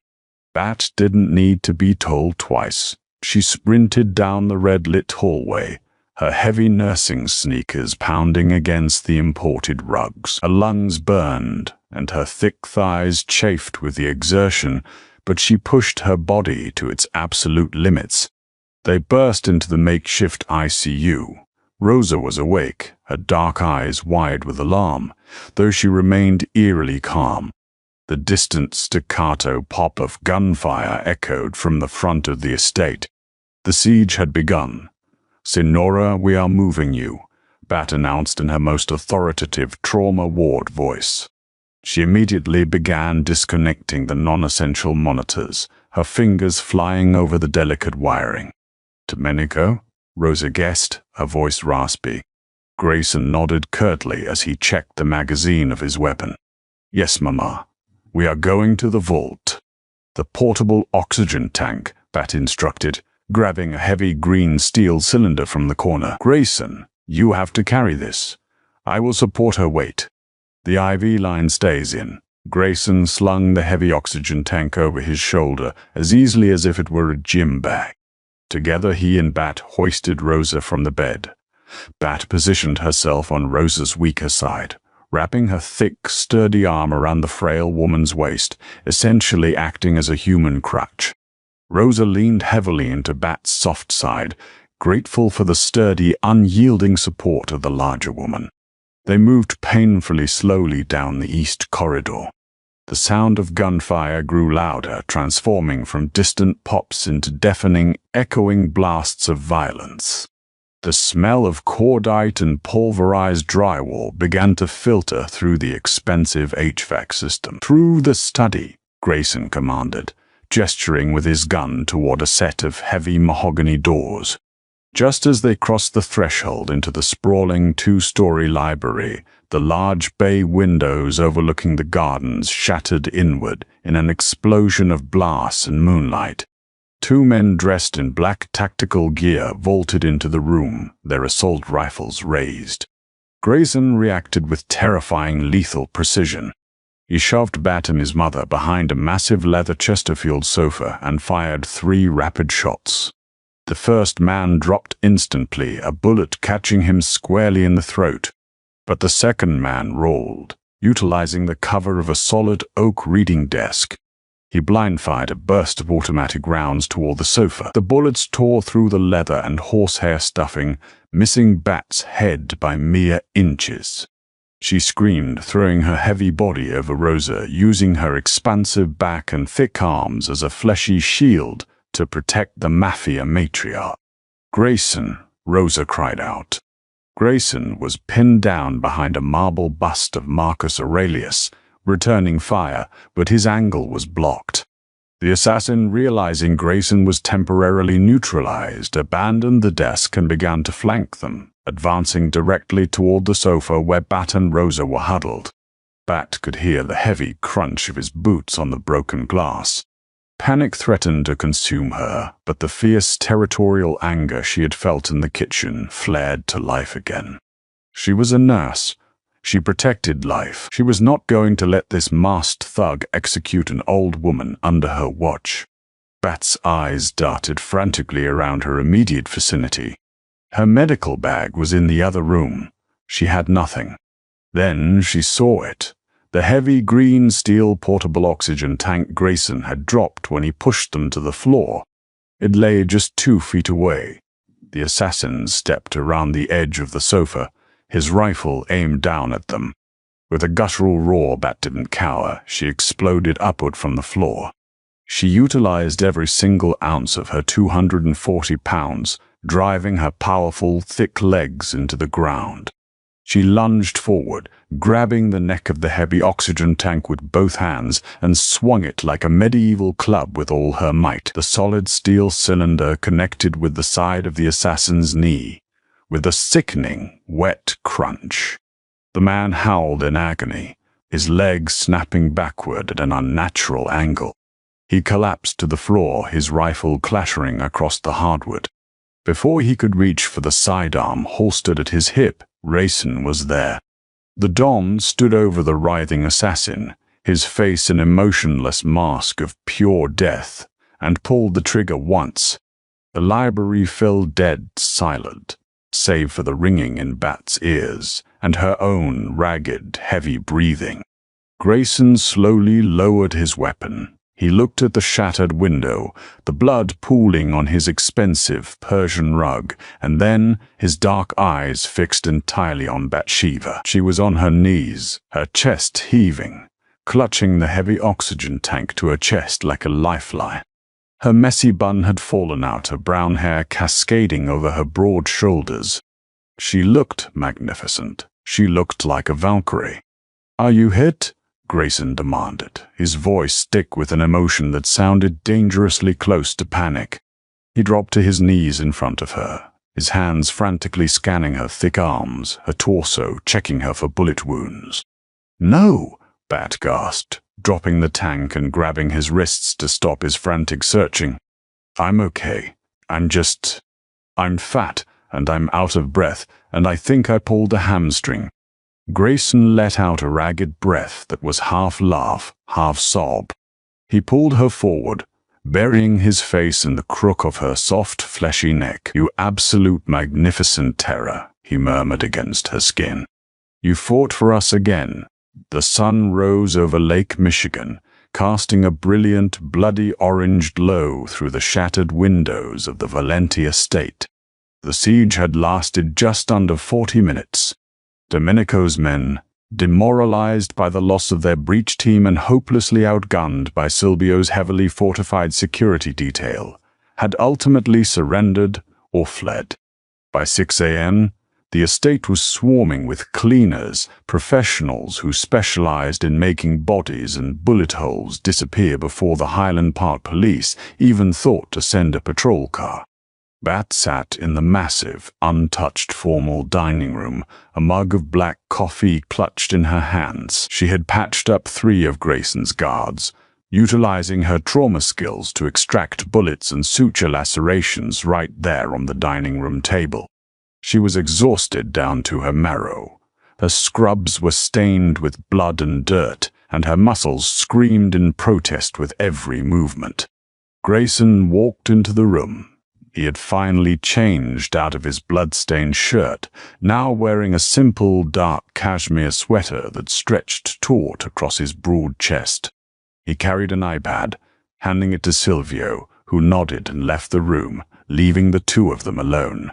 Bat didn't need to be told twice. She sprinted down the red-lit hallway, her heavy nursing sneakers pounding against the imported rugs. Her lungs burned, and her thick thighs chafed with the exertion, but she pushed her body to its absolute limits. They burst into the makeshift ICU. Rosa was awake, her dark eyes wide with alarm, though she remained eerily calm. The distant staccato pop of gunfire echoed from the front of the estate. The siege had begun. "Signora, we are moving you," Bat announced in her most authoritative trauma ward voice. She immediately began disconnecting the non-essential monitors, her fingers flying over the delicate wiring. "Domenico?" Rosa guessed, her voice raspy. Grayson nodded curtly as he checked the magazine of his weapon. "Yes, Mama. We are going to the vault." "The portable oxygen tank," Bat instructed, grabbing a heavy green steel cylinder from the corner. "Grayson, you have to carry this. I will support her weight. The IV line stays in." Grayson slung the heavy oxygen tank over his shoulder as easily as if it were a gym bag. Together he and Bat hoisted Rosa from the bed. Bat positioned herself on Rosa's weaker side, wrapping her thick, sturdy arm around the frail woman's waist, essentially acting as a human crutch. Rosa leaned heavily into Bat's soft side, grateful for the sturdy, unyielding support of the larger woman. They moved painfully slowly down the east corridor. The sound of gunfire grew louder, transforming from distant pops into deafening, echoing blasts of violence. The smell of cordite and pulverized drywall began to filter through the expensive HVAC system. "Through the study," Grayson commanded, gesturing with his gun toward a set of heavy mahogany doors. Just as they crossed the threshold into the sprawling 2-story library, the large bay windows overlooking the gardens shattered inward in an explosion of glass and moonlight. 2 men dressed in black tactical gear vaulted into the room, their assault rifles raised. Grayson reacted with terrifying lethal precision. He shoved Bat and his mother behind a massive leather Chesterfield sofa and fired 3 rapid shots. The first man dropped instantly, a bullet catching him squarely in the throat. But the second man rolled, utilizing the cover of a solid oak reading desk. He blind-fired a burst of automatic rounds toward the sofa. The bullets tore through the leather and horsehair stuffing, missing Bat's head by mere inches. She screamed, throwing her heavy body over Rosa, using her expansive back and thick arms as a fleshy shield to protect the Mafia matriarch. "Grayson," Rosa cried out. Grayson was pinned down behind a marble bust of Marcus Aurelius, returning fire, but his angle was blocked. The assassin, realizing Grayson was temporarily neutralized, abandoned the desk and began to flank them, advancing directly toward the sofa where Bat and Rosa were huddled. Bat could hear the heavy crunch of his boots on the broken glass. Panic threatened to consume her, but the fierce territorial anger she had felt in the kitchen flared to life again. She was a nurse. She protected life. She was not going to let this masked thug execute an old woman under her watch. Bat's eyes darted frantically around her immediate vicinity. Her medical bag was in the other room. She had nothing. Then she saw it. The heavy green steel portable oxygen tank Grayson had dropped when he pushed them to the floor. It lay just 2 feet away. The assassin stepped around the edge of the sofa, his rifle aimed down at them. With a guttural roar, Bat didn't cower. She exploded upward from the floor. She utilized every single ounce of her 240 pounds, driving her powerful, thick legs into the ground. She lunged forward, grabbing the neck of the heavy oxygen tank with both hands, and swung it like a medieval club with all her might. The solid steel cylinder connected with the side of the assassin's knee, with a sickening, wet crunch. The man howled in agony, his legs snapping backward at an unnatural angle. He collapsed to the floor, his rifle clattering across the hardwood. Before he could reach for the sidearm holstered at his hip, Grayson was there. The Don stood over the writhing assassin, his face an emotionless mask of pure death, and pulled the trigger once. The library fell dead silent, save for the ringing in Bat's ears and her own ragged, heavy breathing. Grayson slowly lowered his weapon. He looked at the shattered window, the blood pooling on his expensive Persian rug, and then his dark eyes fixed entirely on Bathsheba. She was on her knees, her chest heaving, clutching the heavy oxygen tank to her chest like a lifeline. Her messy bun had fallen out, her brown hair cascading over her broad shoulders. She looked magnificent. She looked like a Valkyrie. "Are you hit?" Grayson demanded, his voice thick with an emotion that sounded dangerously close to panic. He dropped to his knees in front of her, his hands frantically scanning her thick arms, her torso, checking her for bullet wounds. "No," Bat gasped, dropping the tank and grabbing his wrists to stop his frantic searching. "I'm okay. I'm fat, and I'm out of breath, and I think I pulled a hamstring." Grayson let out a ragged breath that was half laugh, half sob. He pulled her forward, burying his face in the crook of her soft, fleshy neck. "You absolute magnificent terror," he murmured against her skin. "You fought for us again." The sun rose over Lake Michigan, casting a brilliant, bloody orange glow through the shattered windows of the Valenti estate. The siege had lasted just under 40 minutes. Domenico's men, demoralized by the loss of their breach team and hopelessly outgunned by Silvio's heavily fortified security detail, had ultimately surrendered or fled. By 6 a.m., the estate was swarming with cleaners, professionals who specialized in making bodies and bullet holes disappear before the Highland Park police even thought to send a patrol car. Bat sat in the massive, untouched formal dining room, a mug of black coffee clutched in her hands. She had patched up 3 of Grayson's guards, utilizing her trauma skills to extract bullets and suture lacerations right there on the dining room table. She was exhausted down to her marrow. Her scrubs were stained with blood and dirt, and her muscles screamed in protest with every movement. Grayson walked into the room. He had finally changed out of his blood-stained shirt, now wearing a simple, dark cashmere sweater that stretched taut across his broad chest. He carried an iPad, handing it to Silvio, who nodded and left the room, leaving the two of them alone.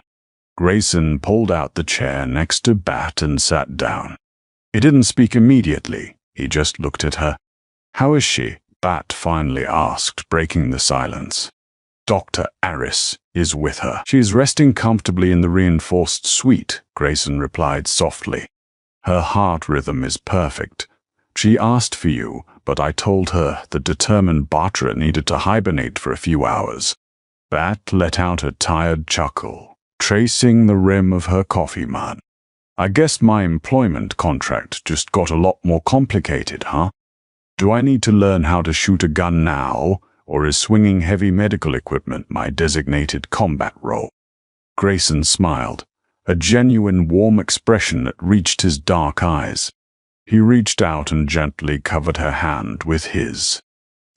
Grayson pulled out the chair next to Bat and sat down. He didn't speak immediately. He just looked at her. "How is she?" Bat finally asked, breaking the silence. "Dr. Aris is with her. She's resting comfortably in the reinforced suite," Grayson replied softly. "Her heart rhythm is perfect. She asked for you, but I told her the determined Batra needed to hibernate for a few hours." Bat let out a tired chuckle, tracing the rim of her coffee mug. "I guess my employment contract just got a lot more complicated, huh? Do I need to learn how to shoot a gun now, or is swinging heavy medical equipment my designated combat role?" Grayson smiled, a genuine warm expression that reached his dark eyes. He reached out and gently covered her hand with his.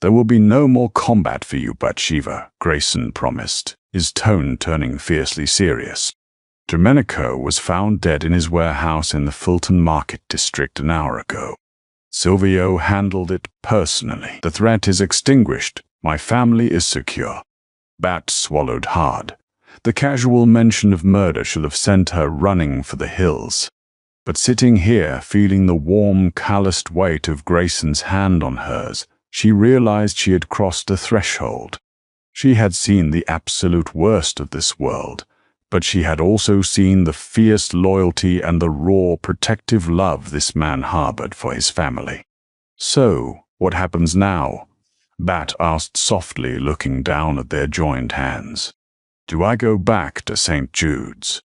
"There will be no more combat for you, Bathsheba," Grayson promised, his tone turning fiercely serious. "Domenico was found dead in his warehouse in the Fulton Market District an hour ago. Silvio handled it personally. The threat is extinguished. My family is secure." Bat swallowed hard. The casual mention of murder should have sent her running for the hills. But sitting here, feeling the warm, calloused weight of Grayson's hand on hers, she realized she had crossed a threshold. She had seen the absolute worst of this world, but she had also seen the fierce loyalty and the raw, protective love this man harbored for his family. "So, what happens now?" Bat asked softly, looking down at their joined hands. "Do I go back to St. Jude's?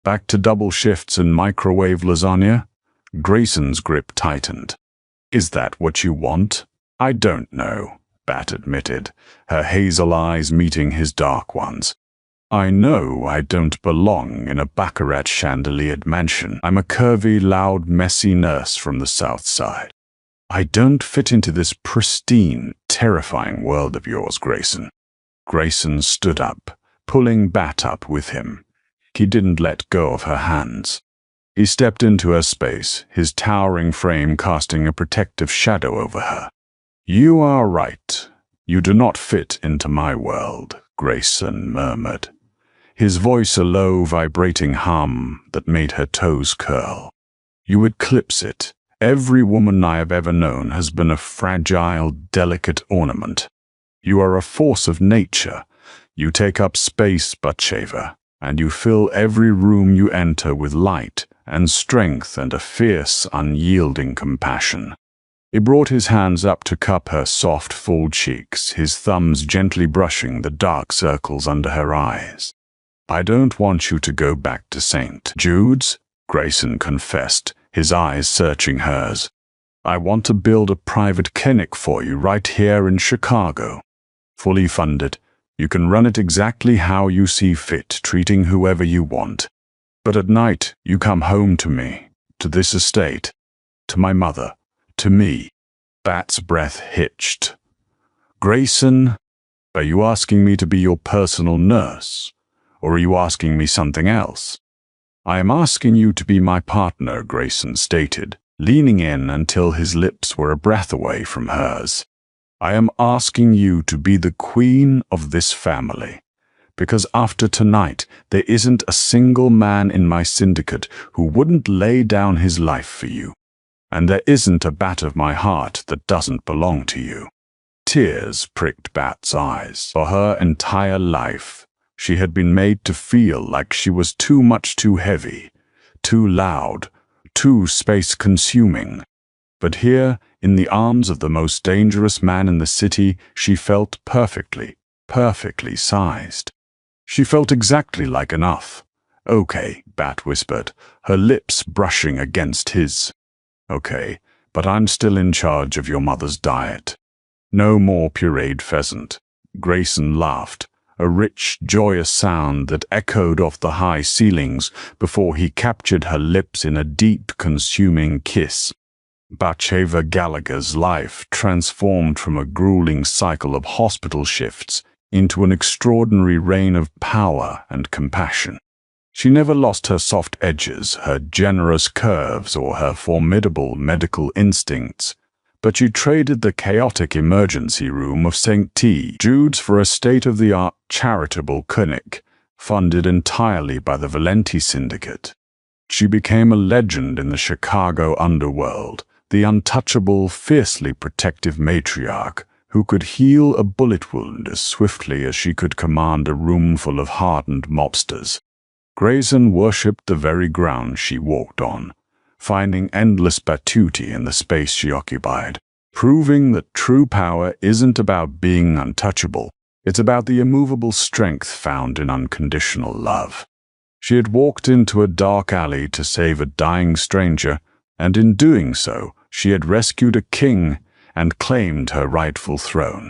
Back to double shifts and microwave lasagna?" Grayson's grip tightened. "Is that what you want?" "I don't know," Bat admitted, her hazel eyes meeting his dark ones. "I know I don't belong in a baccarat chandeliered mansion. I'm a curvy, loud, messy nurse from the South Side. I don't fit into this pristine, terrifying world of yours, Grayson." Grayson stood up, pulling Bat up with him. He didn't let go of her hands. He stepped into her space, his towering frame casting a protective shadow over her. "You are right. You do not fit into my world," Grayson murmured, his voice a low, vibrating hum that made her toes curl. "You eclipse it. Every woman I have ever known has been a fragile, delicate ornament. You are a force of nature. You take up space, Bathsheba, and you fill every room you enter with light and strength and a fierce, unyielding compassion." He brought his hands up to cup her soft, full cheeks, his thumbs gently brushing the dark circles under her eyes. "I don't want you to go back to St. Jude's," Grayson confessed, his eyes searching hers. "I want to build a private clinic for you right here in Chicago. Fully funded. You can run it exactly how you see fit, treating whoever you want. But at night, you come home to me, to this estate, to my mother, to me." Bat's breath hitched. "Grayson, are you asking me to be your personal nurse? Or are you asking me something else?" "I am asking you to be my partner," Grayson stated, leaning in until his lips were a breath away from hers. "I am asking you to be the queen of this family. Because after tonight, there isn't a single man in my syndicate who wouldn't lay down his life for you. And there isn't a bat of my heart that doesn't belong to you." Tears pricked Bat's eyes. For her entire life, she had been made to feel like she was too much, too heavy, too loud, too space-consuming. But here, in the arms of the most dangerous man in the city, she felt perfectly sized. She felt exactly like enough. "Okay," Bat whispered, her lips brushing against his. "Okay, but I'm still in charge of your mother's diet. No more pureed pheasant." Grayson laughed, a rich, joyous sound that echoed off the high ceilings before he captured her lips in a deep, consuming kiss. Bathsheba Gallagher's life transformed from a grueling cycle of hospital shifts into an extraordinary reign of power and compassion. She never lost her soft edges, her generous curves, or her formidable medical instincts, but she traded the chaotic emergency room of St. T. Jude's for a state-of-the-art charitable clinic, funded entirely by the Valenti Syndicate. She became a legend in the Chicago underworld, the untouchable, fiercely protective matriarch who could heal a bullet wound as swiftly as she could command a room full of hardened mobsters. Grayson worshipped the very ground she walked on, finding endless gratuity in the space she occupied, proving that true power isn't about being untouchable, it's about the immovable strength found in unconditional love. She had walked into a dark alley to save a dying stranger, and in doing so, she had rescued a king and claimed her rightful throne.